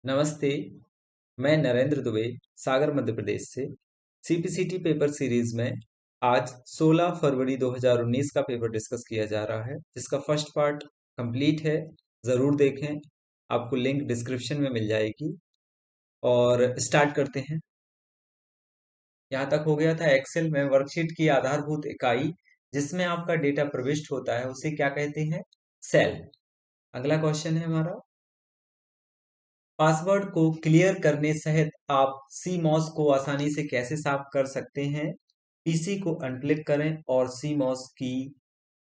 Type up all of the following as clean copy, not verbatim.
नमस्ते, मैं नरेंद्र दुबे, सागर मध्य प्रदेश से। सीपीसीटी पेपर सीरीज में आज 16 फरवरी 2019 का पेपर डिस्कस किया जा रहा है, जिसका फर्स्ट पार्ट कंप्लीट है। ज़रूर देखें, आपको लिंक डिस्क्रिप्शन में मिल जाएगी। और स्टार्ट करते हैं। यहाँ तक हो गया था एक्सेल में वर्कशीट की आधारभूत इकाई जिसमें आपका डेटा प्रविष्ट होता है, उसे क्या कहते हैं? सेल। अगला क्वेश्चन है हमारा, पासवर्ड को क्लियर करने सहित आप CMOS को आसानी से कैसे साफ कर सकते हैं? पीसी को अनप्लग करें और CMOS की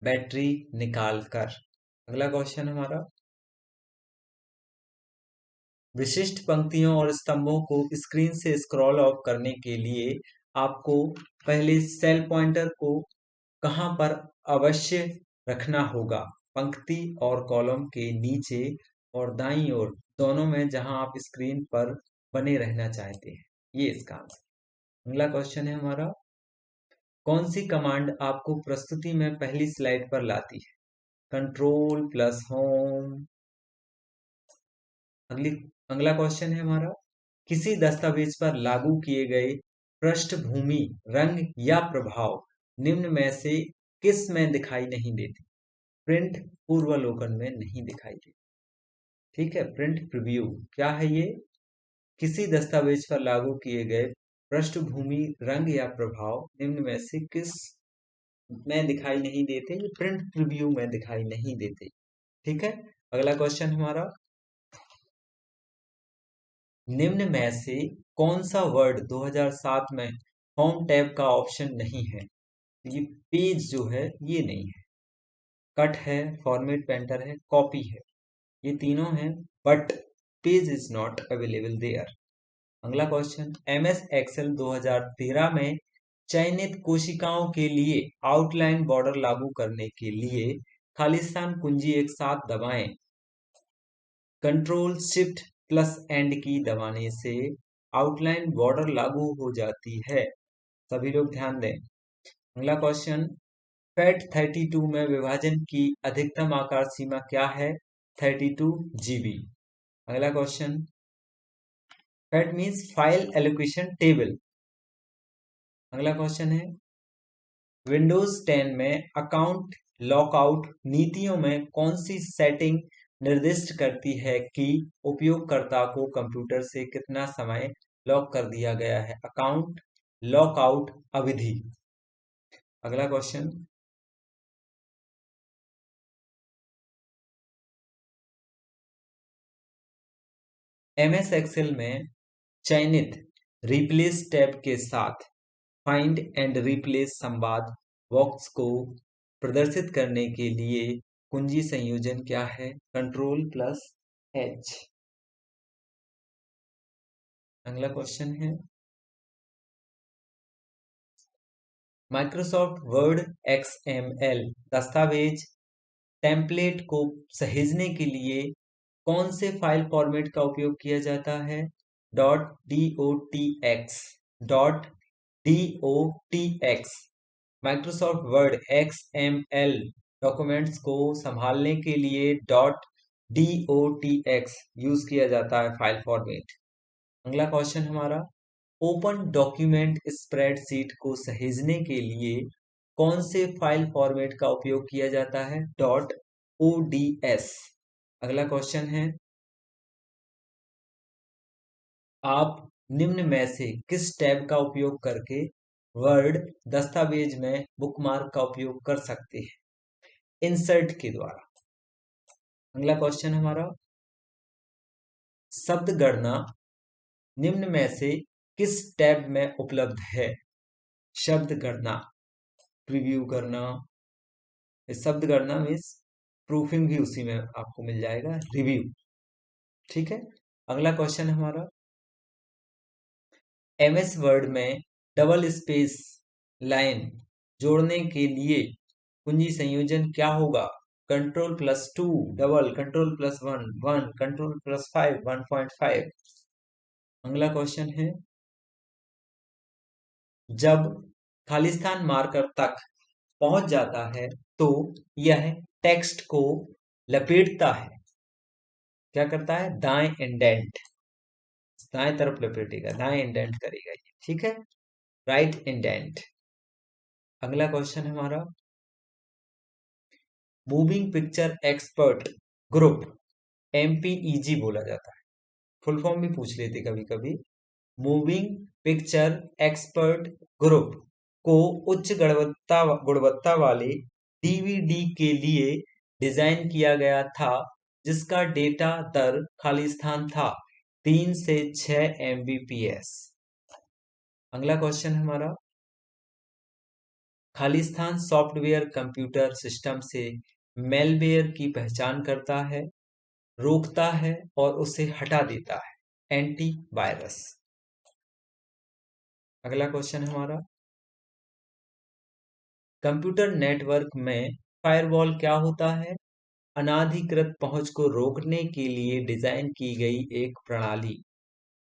बैटरी निकाल कर। अगला क्वेश्चन हमारा, विशिष्ट पंक्तियों और स्तंभों को स्क्रीन से स्क्रॉल ऑफ करने के लिए आपको पहले सेल पॉइंटर को कहां पर अवश्य रखना होगा? पंक्ति और कॉलम के नीचे और दाईं ओर, दोनों में, जहां आप स्क्रीन पर बने रहना चाहते हैं। ये इसका आंसर। अगला क्वेश्चन है हमारा, कौन सी कमांड आपको प्रस्तुति में पहली स्लाइड पर लाती है? Control plus home. अगली अगला क्वेश्चन है हमारा, किसी दस्तावेज पर लागू किए गए पृष्ठभूमि रंग या प्रभाव निम्न में से किस में दिखाई नहीं देते? प्रिंट पूर्वावलोकन में नहीं दिखाई देते। ठीक है, प्रिंट प्रीव्यू क्या है ये? किसी दस्तावेज पर लागू किए गए पृष्ठभूमि रंग या प्रभाव निम्न में से किस में दिखाई नहीं देते? ये प्रिंट प्रीव्यू में दिखाई नहीं देते। ठीक है, अगला क्वेश्चन हमारा, निम्न में से कौन सा वर्ड 2007 में होम टैब का ऑप्शन नहीं है? ये पेज जो है ये नहीं है, कट है, फॉर्मेट पेंटर है, कॉपी है, ये तीनों हैं, but page is not available there. अगला क्वेश्चन, MS एक्सेल 2013 में चयनित कोशिकाओं के लिए आउटलाइन बॉर्डर लागू करने के लिए खालिस्तान कुंजी एक साथ दबाएं। कंट्रोल शिफ्ट प्लस एंड की दबाने से आउटलाइन बॉर्डर लागू हो जाती है। सभी लोग ध्यान दें। अगला क्वेश्चन, FAT32 में विभाजन की अधिकतम आकार सीमा क्या है? 32 GB। अगला question, FAT means file allocation table. अगला क्वेश्चन है, विंडोज 10 में अकाउंट लॉकआउट नीतियों में कौन सी सेटिंग निर्दिष्ट करती है कि उपयोगकर्ता को कंप्यूटर से कितना समय लॉक कर दिया गया है? अकाउंट लॉकआउट अवधि। अगला क्वेश्चन, MS एक्सेल में चयनित रिप्लेस टैब के साथ फाइंड एंड रिप्लेस संवाद बॉक्स को प्रदर्शित करने के लिए कुंजी संयोजन क्या है? Control plus H। अगला क्वेश्चन है, माइक्रोसॉफ्ट वर्ड XML दस्तावेज टेम्पलेट को सहेजने के लिए कौन से फाइल फॉर्मेट का उपयोग किया जाता है? .docx। .docx। Microsoft word XML documents को संभालने के लिए .docx यूज किया जाता है फाइल फॉर्मेट। अगला क्वेश्चन हमारा, ओपन डॉक्यूमेंट स्प्रेडशीट को सहेजने के लिए कौन से फाइल फॉर्मेट का उपयोग किया जाता है? .ods। अगला क्वेश्चन है, आप निम्न में से किस टैब का उपयोग करके वर्ड दस्तावेज में बुकमार्क का उपयोग कर सकते हैं? इंसर्ट के द्वारा। अगला क्वेश्चन हमारा, शब्द गणना निम्न में से किस टैब में उपलब्ध है? शब्द गणना, प्रीव्यू करना, शब्द गणना मीन्स प्रूफिंग भी उसी में आपको मिल जाएगा, रिव्यू। ठीक है, अगला क्वेश्चन हमारा, MS वर्ड में डबल स्पेस लाइन जोड़ने के लिए कुंजी संयोजन क्या होगा? कंट्रोल+2 डबल, कंट्रोल+1 1, कंट्रोल+5 1.5। अगला क्वेश्चन है, जब खालिस्तान मार्कर तक पहुंच जाता है तो यह टेक्स्ट को लपेटता है, क्या करता है? दाएं इंडेंट। दाएं तरफ लपेटेगा, दाएं इंडेंट करेगा ये, ठीक है, राइट इंडेंट। अगला क्वेश्चन हमारा, moving picture expert group, MPEG बोला जाता है, फुल फॉर्म भी पूछ लेते कभी कभी। मूविंग पिक्चर एक्सपर्ट ग्रुप को उच्च गुणवत्ता गुणवत्ता वाले डीवीडी के लिए डिजाइन किया गया था, जिसका डेटा दर खालिस्तान था 3 से 6 एमबीपीएस। अगला क्वेश्चन हमारा, खालिस्तान सॉफ्टवेयर कंप्यूटर सिस्टम से मेलवेयर की पहचान करता है, रोकता है और उसे हटा देता है, एंटीवायरस। अगला क्वेश्चन हमारा, कंप्यूटर नेटवर्क में फायरवॉल क्या होता है? अनाधिकृत पहुंच को रोकने के लिए डिजाइन की गई एक प्रणाली।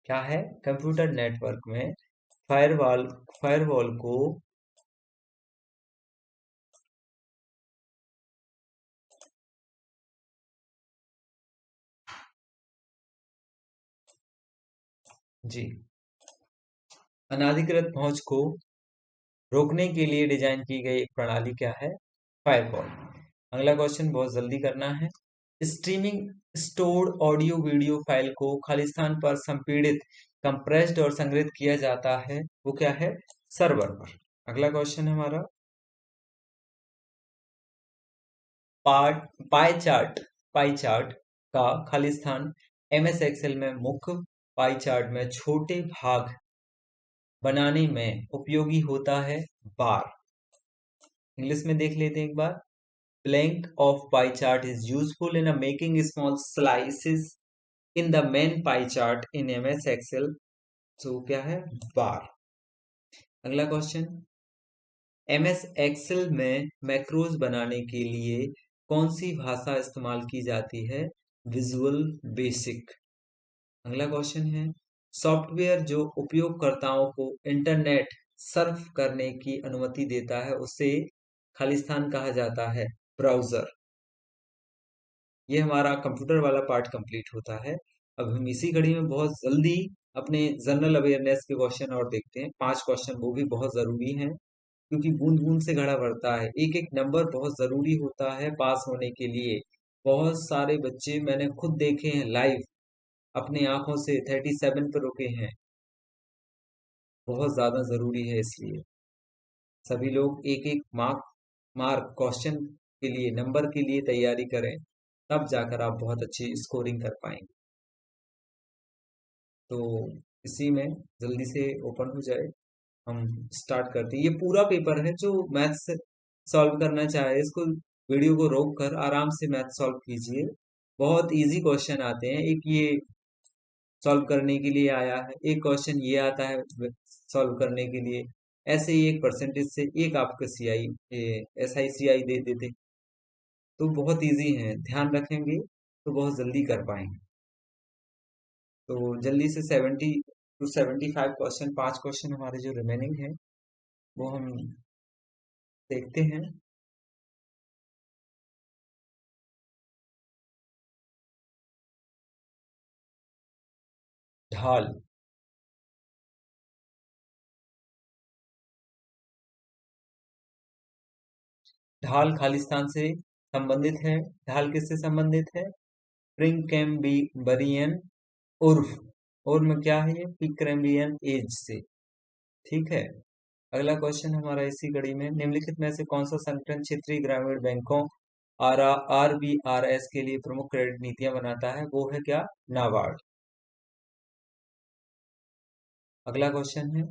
क्या है? कंप्यूटर नेटवर्क में फायरवॉल फायरवॉल को जी, अनाधिकृत पहुंच को रोकने के लिए डिजाइन की गई एक प्रणाली क्या है? फायरवॉल। अगला क्वेश्चन बहुत जल्दी करना है, streaming stored audio video file को खालिस्तान पर संपीड़ित, कंप्रेस्ड और संग्रहित किया जाता है, वो क्या है? सर्वर पर। अगला क्वेश्चन हमारा, पाई चार्ट का खालिस्तान एमएस एक्सेल में मुख्य पाई चार्ट में छोटे भाग बनाने में उपयोगी होता है, बार। इंग्लिश में देख लेते हैं एक बार, blank of pie chart is useful in making small slices in the main pie chart in MS Excel. So क्या है? बार। अगला क्वेश्चन, MS Excel में मैक्रोज बनाने के लिए कौन सी भाषा इस्तेमाल की जाती है? Visual basic. अगला क्वेश्चन है, सॉफ्टवेयर जो उपयोगकर्ताओं को इंटरनेट सर्फ करने की अनुमति देता है, उसे खालिस्तान कहा जाता है, ब्राउजर। ये हमारा कंप्यूटर वाला पार्ट कंप्लीट होता है। अब हम इसी कड़ी में बहुत जल्दी अपने जनरल अवेयरनेस के क्वेश्चन और देखते हैं, 5 क्वेश्चन, वो भी बहुत जरूरी हैं, क्योंकि बूंद बूंद से घड़ा भरता है, एक एक नंबर बहुत जरूरी होता है पास होने के लिए। बहुत सारे बच्चे मैंने खुद देखे हैं लाइव, अपनी आंखों से 37 पर रुके हैं। बहुत ज्यादा जरूरी है, इसलिए सभी लोग एक एक मार्क क्वेश्चन के लिए, नंबर के लिए तैयारी करें, तब जाकर आप बहुत अच्छी स्कोरिंग कर पाएंगे। तो इसी में जल्दी से ओपन हो जाए, हम स्टार्ट करते हैं। ये पूरा पेपर है, जो मैथ्स सॉल्व करना चाहे इसको वीडियो को रोक कर आराम से मैथ सॉल्व कीजिए। बहुत इजी क्वेश्चन आते हैं, एक ये सॉल्व करने के लिए आया है, एक क्वेश्चन ये आता है सॉल्व करने के लिए, ऐसे ही एक परसेंटेज से एक आपका सीआई एसआई सीआई दे देते, तो बहुत इजी है, ध्यान रखेंगे तो बहुत जल्दी कर पाएंगे। तो जल्दी से 70 to 75 क्वेश्चन, 5 क्वेश्चन हमारे जो रिमेनिंग है वो हम देखते हैं। ढाल, ढाल खालिस्तान से संबंधित है। ढाल किससे संबंधित है? प्रिंकैम्बियन उर्फ, और में क्या है ये? प्रिकैम्बियन एज से, ठीक है। अगला क्वेश्चन हमारा इसी कड़ी में, निम्नलिखित में से कौन सा संगठन क्षेत्रीय ग्रामीण बैंकों आरबीआरएस के लिए प्रमुख क्रेडिट नीतियां बनाता है? वो है क्या? नाबार्ड। अगला क्वेश्चन है,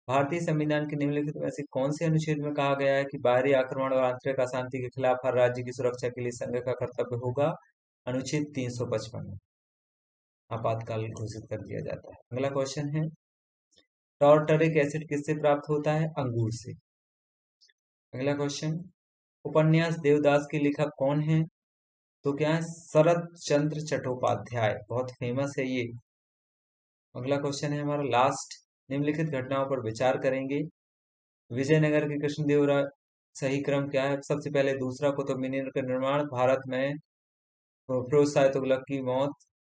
भारतीय संविधान के निम्नलिखित में से कौन से अनुच्छेद में कहा गया है कि बाहरी आक्रमण और आंतरिक अशांति के खिलाफ हर राज्य की सुरक्षा के लिए संघ का कर्तव्य होगा? अनुच्छेद 355, आपातकाल घोषित कर दिया जाता है। अगला क्वेश्चन है, टार्टरिक एसिड किससे प्राप्त होता है? अंगूर से। अगला क्वेश्चन, उपन्यास देवदास के लेखक कौन है? तो क्या है? शरत चंद्र चट्टोपाध्याय, बहुत फेमस है ये। अगला क्वेश्चन है हमारा लास्ट, निम्नलिखित घटनाओं पर विचार करेंगे। विजयनगर के कृष्णदेवराय, सही क्रम क्या है? सबसे पहले दूसरा कुतुब मीनार का निर्माण, भारत में फिरोज शाह तुगलक की मौत,